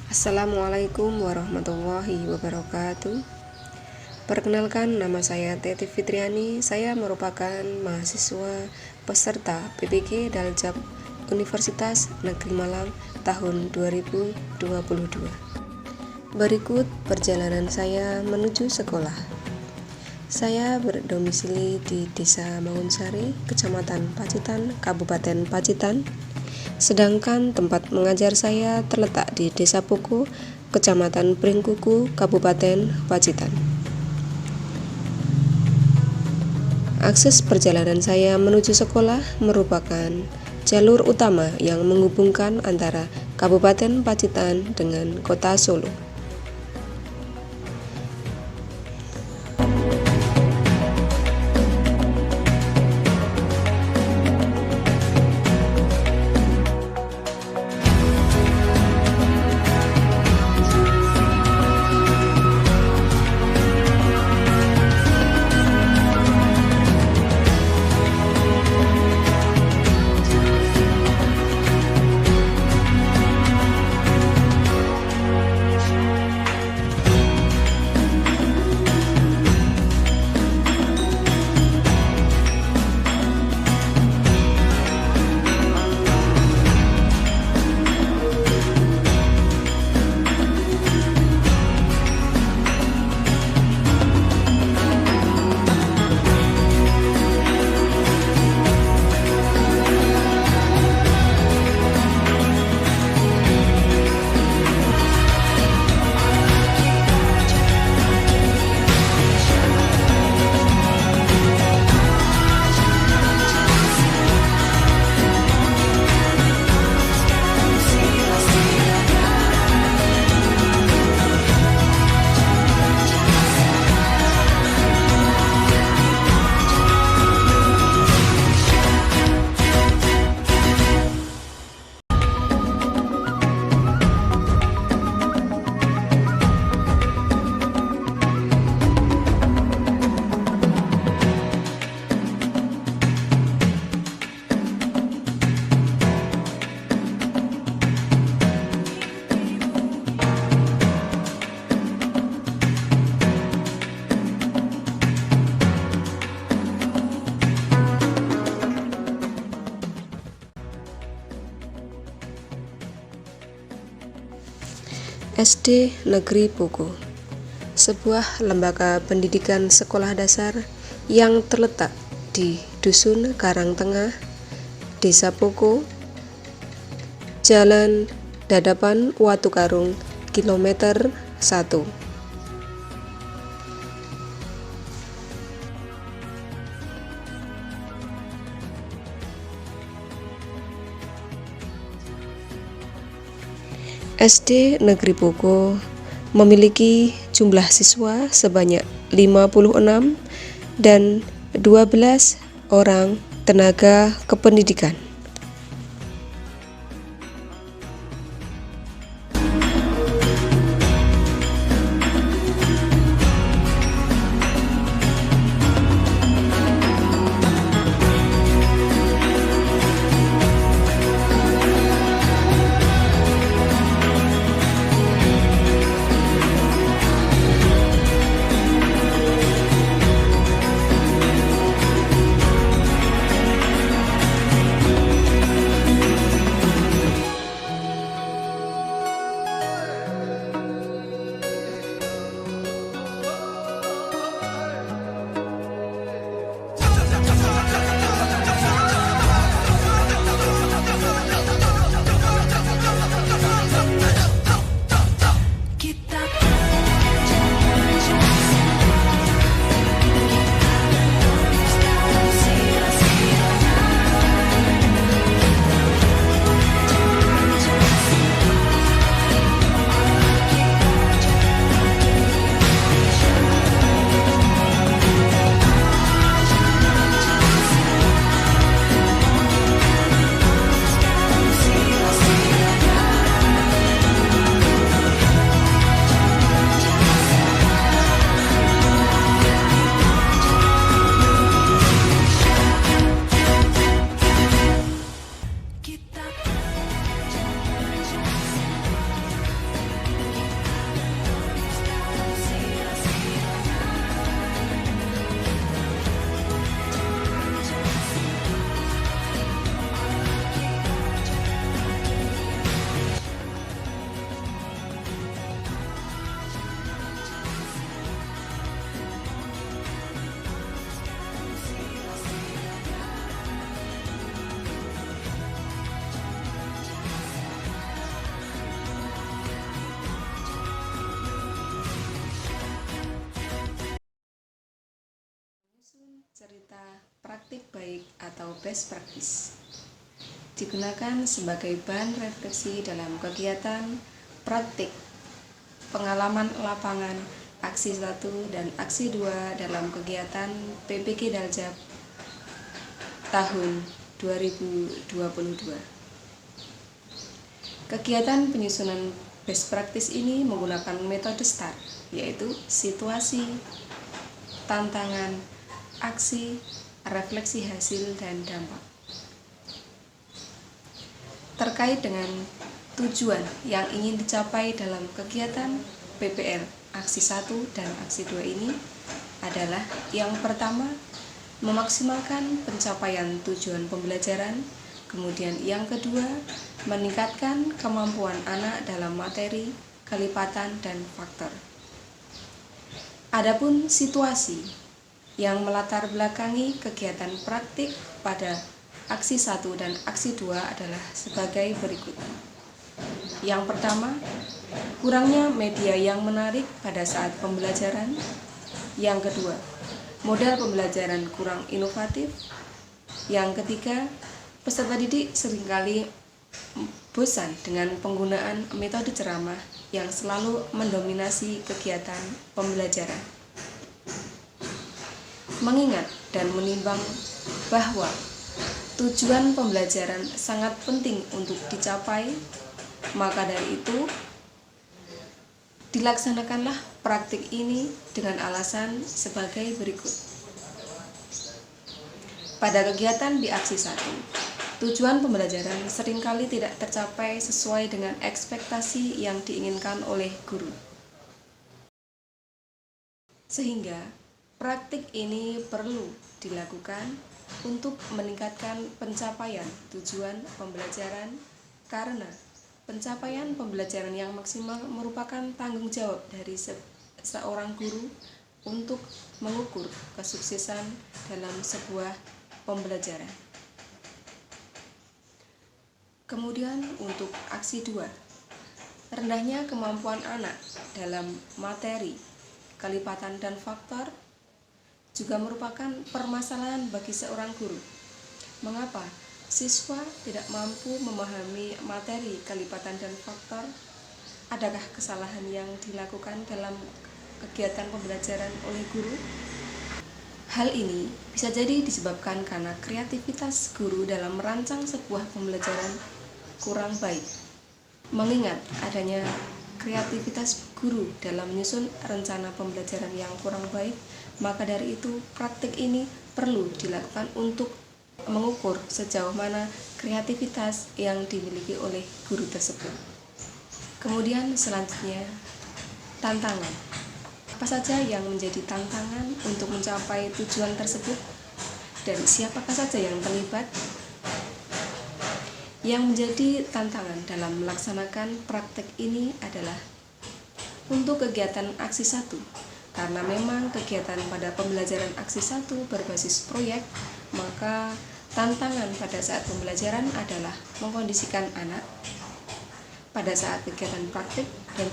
Assalamualaikum warahmatullahi wabarakatuh. Perkenalkan, nama saya Teti Fitriani. Saya merupakan mahasiswa peserta PPG Daljab Universitas Negeri Malang tahun 2022. Berikut perjalanan saya menuju sekolah. Saya berdomisili di Desa Mangunsari, Kecamatan Pacitan, Kabupaten Pacitan. Sedangkan tempat mengajar saya terletak di Desa Poko, Kecamatan Pringkuku, Kabupaten Pacitan. Akses perjalanan saya menuju sekolah merupakan jalur utama yang menghubungkan antara Kabupaten Pacitan dengan Kota Solo. SD Negeri Poko, sebuah lembaga pendidikan sekolah dasar yang terletak di Dusun Karangtengah, Desa Poko, Jalan Dadapan Watu Karung, kilometer 1. SD Negeri Poko memiliki jumlah siswa sebanyak 56 dan 12 orang tenaga kependidikan. Cerita praktik baik atau best practice digunakan sebagai bahan refleksi dalam kegiatan praktik pengalaman lapangan aksi 1 dan aksi 2 dalam kegiatan PPG Daljab tahun 2022. Kegiatan penyusunan best practice ini menggunakan metode STAR, yaitu situasi, tantangan, aksi, refleksi hasil, dan dampak. Terkait dengan tujuan yang ingin dicapai dalam kegiatan PPL aksi 1 dan aksi 2 ini adalah yang pertama, memaksimalkan pencapaian tujuan pembelajaran, kemudian yang kedua, meningkatkan kemampuan anak dalam materi, kelipatan, dan faktor. Adapun situasi yang melatar belakangi kegiatan praktik pada aksi 1 dan aksi 2 adalah sebagai berikut. Yang pertama, kurangnya media yang menarik pada saat pembelajaran. Yang kedua, modal pembelajaran kurang inovatif. Yang ketiga, peserta didik seringkali bosan dengan penggunaan metode ceramah yang selalu mendominasi kegiatan pembelajaran. Mengingat dan menimbang bahwa tujuan pembelajaran sangat penting untuk dicapai, maka dari itu dilaksanakanlah praktik ini dengan alasan sebagai berikut. Pada kegiatan di aksi 1, tujuan pembelajaran seringkali tidak tercapai sesuai dengan ekspektasi yang diinginkan oleh guru. Sehingga praktik ini perlu dilakukan untuk meningkatkan pencapaian tujuan pembelajaran, karena pencapaian pembelajaran yang maksimal merupakan tanggung jawab dari seorang guru untuk mengukur kesuksesan dalam sebuah pembelajaran. Kemudian untuk aksi 2, rendahnya kemampuan anak dalam materi, kelipatan, dan faktor juga merupakan permasalahan bagi seorang guru. Mengapa siswa tidak mampu memahami materi, kelipatan, dan faktor? Adakah kesalahan yang dilakukan dalam kegiatan pembelajaran oleh guru? Hal ini bisa jadi disebabkan karena kreativitas guru dalam merancang sebuah pembelajaran kurang baik. Mengingat adanya kreativitas guru dalam menyusun rencana pembelajaran yang kurang baik, maka dari itu praktik ini perlu dilakukan untuk mengukur sejauh mana kreativitas yang dimiliki oleh guru tersebut. Kemudian selanjutnya, tantangan. Apa saja yang menjadi tantangan untuk mencapai tujuan tersebut dan siapakah saja yang terlibat? Yang menjadi tantangan dalam melaksanakan praktik ini adalah untuk kegiatan aksi 1, karena memang kegiatan pada pembelajaran aksi 1 berbasis proyek, maka tantangan pada saat pembelajaran adalah mengkondisikan anak pada saat kegiatan praktik dan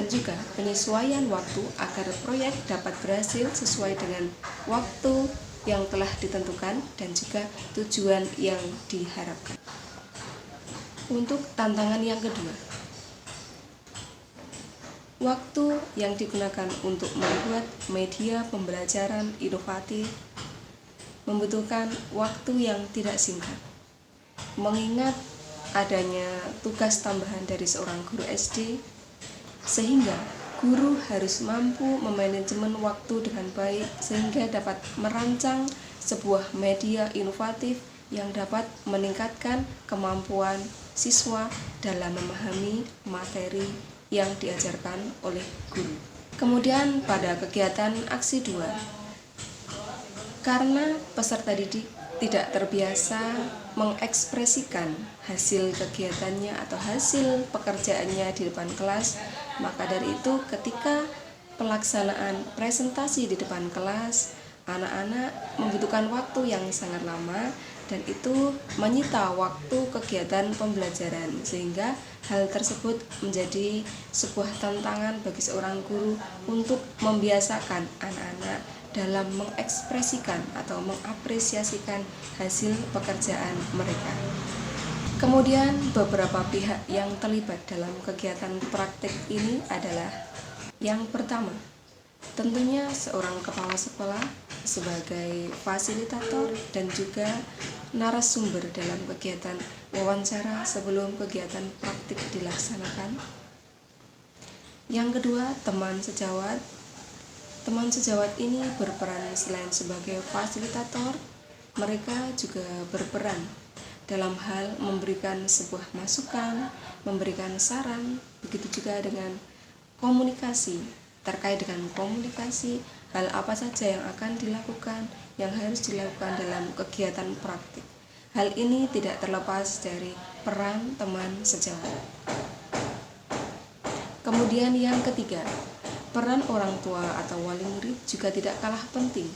juga penyesuaian waktu agar proyek dapat berhasil sesuai dengan waktu yang telah ditentukan dan juga tujuan yang diharapkan. Untuk tantangan yang kedua, waktu yang digunakan untuk membuat media pembelajaran inovatif membutuhkan waktu yang tidak singkat. Mengingat adanya tugas tambahan dari seorang guru SD, sehingga guru harus mampu memanajemen waktu dengan baik sehingga dapat merancang sebuah media inovatif yang dapat meningkatkan kemampuan siswa dalam memahami materi yang diajarkan oleh guru. Kemudian pada kegiatan aksi 2, karena peserta didik tidak terbiasa mengekspresikan hasil kegiatannya atau hasil pekerjaannya di depan kelas, maka dari itu ketika pelaksanaan presentasi di depan kelas, anak-anak membutuhkan waktu yang sangat lama dan itu menyita waktu kegiatan pembelajaran, sehingga hal tersebut menjadi sebuah tantangan bagi seorang guru untuk membiasakan anak-anak dalam mengekspresikan atau mengapresiasikan hasil pekerjaan mereka. Kemudian beberapa pihak yang terlibat dalam kegiatan praktik ini adalah yang pertama, tentunya seorang kepala sekolah sebagai fasilitator dan juga narasumber dalam kegiatan wawancara sebelum kegiatan praktik dilaksanakan. Yang kedua, teman sejawat. Teman sejawat ini berperan selain sebagai fasilitator, mereka juga berperan dalam hal memberikan sebuah masukan, memberikan saran, begitu juga dengan komunikasi. Terkait dengan komunikasi, hal apa saja yang akan dilakukan, yang harus dilakukan dalam kegiatan praktik. Hal ini tidak terlepas dari peran teman sejawat. Kemudian yang ketiga, peran orang tua atau wali murid juga tidak kalah penting,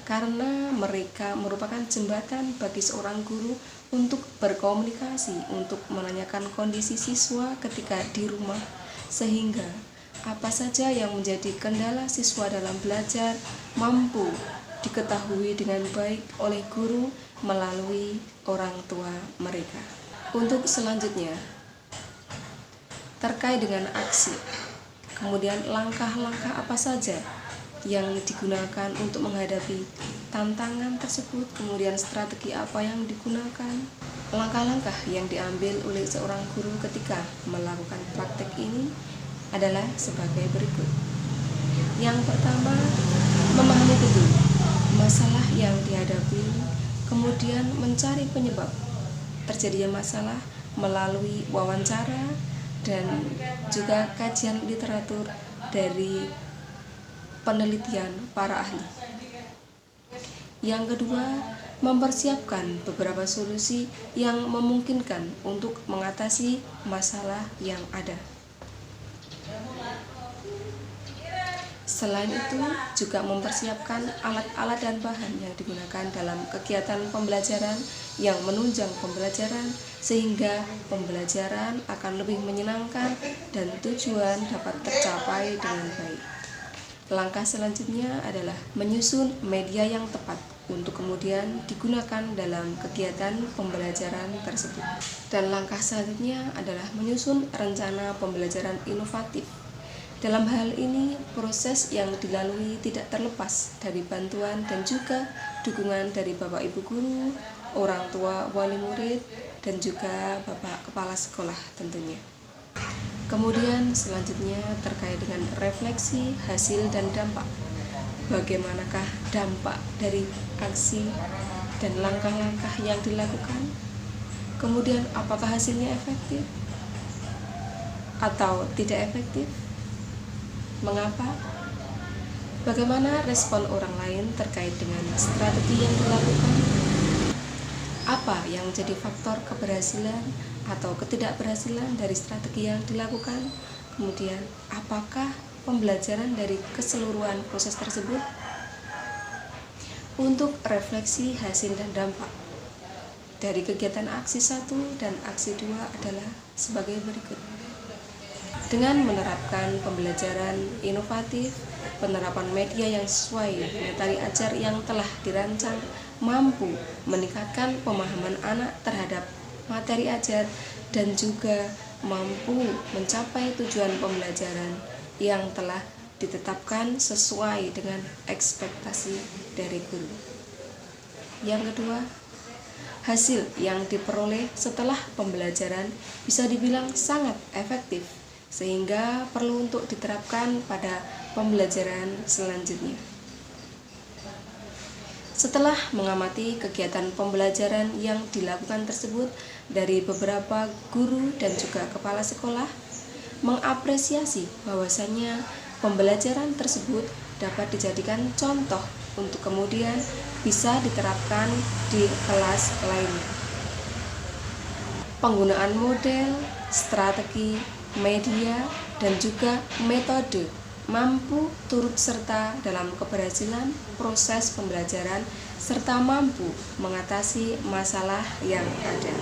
karena mereka merupakan jembatan bagi seorang guru untuk berkomunikasi, untuk menanyakan kondisi siswa ketika di rumah, sehingga apa saja yang menjadi kendala siswa dalam belajar mampu diketahui dengan baik oleh guru melalui orang tua mereka. Untuk selanjutnya, terkait dengan aksi, kemudian langkah-langkah apa saja yang digunakan untuk menghadapi tantangan tersebut, kemudian strategi apa yang digunakan, langkah-langkah yang diambil oleh seorang guru ketika melakukan praktek ini adalah sebagai berikut. Yang pertama, memahami betul masalah yang dihadapi, kemudian mencari penyebab terjadinya masalah melalui wawancara dan juga kajian literatur dari penelitian para ahli. Yang kedua, mempersiapkan beberapa solusi yang memungkinkan untuk mengatasi masalah yang ada. Selain itu, juga mempersiapkan alat-alat dan bahan yang digunakan dalam kegiatan pembelajaran yang menunjang pembelajaran, sehingga pembelajaran akan lebih menyenangkan dan tujuan dapat tercapai dengan baik. Langkah selanjutnya adalah menyusun media yang tepat untuk kemudian digunakan dalam kegiatan pembelajaran tersebut. Dan langkah selanjutnya adalah menyusun rencana pembelajaran inovatif. Dalam hal ini, proses yang dilalui tidak terlepas dari bantuan dan juga dukungan dari Bapak Ibu guru, orang tua wali murid, dan juga Bapak Kepala Sekolah tentunya. Kemudian selanjutnya terkait dengan refleksi, hasil, dan dampak. Bagaimanakah dampak dari aksi dan langkah-langkah yang dilakukan? Kemudian apakah hasilnya efektif atau tidak efektif? Mengapa? Bagaimana respon orang lain terkait dengan strategi yang dilakukan? Apa yang menjadi faktor keberhasilan atau ketidakberhasilan dari strategi yang dilakukan? Kemudian, apakah pembelajaran dari keseluruhan proses tersebut? Untuk refleksi hasil dan dampak dari kegiatan aksi 1 dan aksi 2 adalah sebagai berikut. Dengan menerapkan pembelajaran inovatif, penerapan media yang sesuai materi ajar yang telah dirancang mampu meningkatkan pemahaman anak terhadap materi ajar dan juga mampu mencapai tujuan pembelajaran yang telah ditetapkan sesuai dengan ekspektasi dari guru. Yang kedua, hasil yang diperoleh setelah pembelajaran bisa dibilang sangat efektif, sehingga perlu untuk diterapkan pada pembelajaran selanjutnya. Setelah mengamati kegiatan pembelajaran yang dilakukan tersebut dari beberapa guru dan juga kepala sekolah, mengapresiasi bahwasannya pembelajaran tersebut dapat dijadikan contoh untuk kemudian bisa diterapkan di kelas lainnya. Penggunaan model, strategi, media, dan juga metode mampu turut serta dalam keberhasilan proses pembelajaran serta mampu mengatasi masalah yang ada.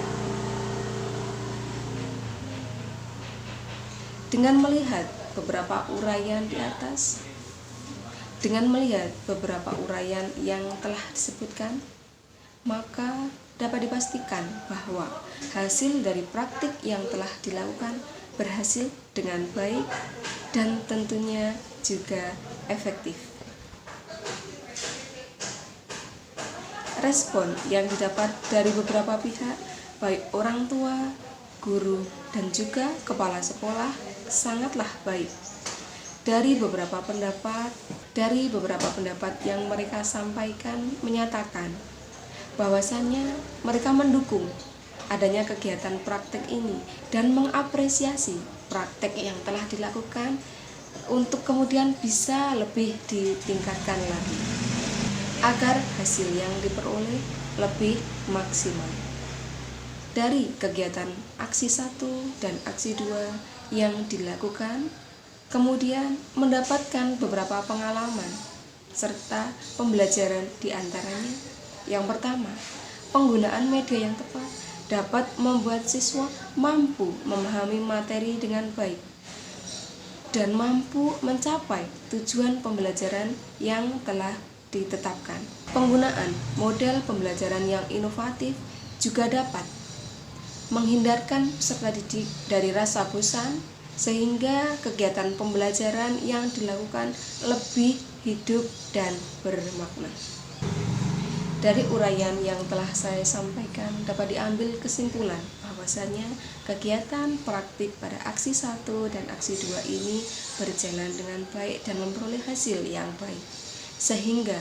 Dengan melihat beberapa uraian di atas, Dengan melihat beberapa uraian yang telah disebutkan, maka dapat dipastikan bahwa hasil dari praktik yang telah dilakukan berhasil dengan baik dan tentunya juga efektif. Respon yang didapat dari beberapa pihak, baik orang tua, guru, dan juga kepala sekolah sangatlah baik. Dari beberapa pendapat yang mereka sampaikan menyatakan bahwasannya mereka mendukung adanya kegiatan praktek ini dan mengapresiasi praktek yang telah dilakukan untuk kemudian bisa lebih ditingkatkan lagi agar hasil yang diperoleh lebih maksimal. Dari kegiatan aksi 1 dan aksi 2 yang dilakukan, kemudian mendapatkan beberapa pengalaman serta pembelajaran di antaranya. Yang pertama, penggunaan media yang tepat dapat membuat siswa mampu memahami materi dengan baik dan mampu mencapai tujuan pembelajaran yang telah ditetapkan. Penggunaan model pembelajaran yang inovatif juga dapat menghindarkan peserta didik dari rasa bosan, sehingga kegiatan pembelajaran yang dilakukan lebih hidup dan bermakna. Dari uraian yang telah saya sampaikan dapat diambil kesimpulan bahwasanya kegiatan praktik pada aksi 1 dan aksi 2 ini berjalan dengan baik dan memperoleh hasil yang baik, sehingga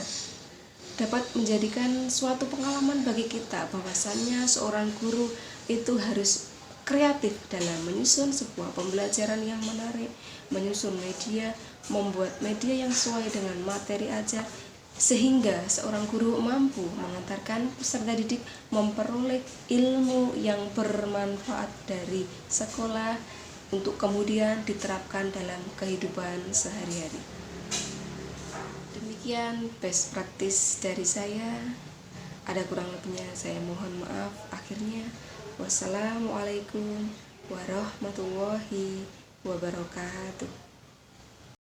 dapat menjadikan suatu pengalaman bagi kita bahwasannya seorang guru itu harus kreatif dalam menyusun sebuah pembelajaran yang menarik, menyusun media, membuat media yang sesuai dengan materi ajar, sehingga seorang guru mampu mengantarkan peserta didik memperoleh ilmu yang bermanfaat dari sekolah untuk kemudian diterapkan dalam kehidupan sehari-hari. Demikian best practice dari saya. Ada kurang lebihnya saya mohon maaf. Akhirnya, wassalamualaikum warahmatullahi wabarakatuh.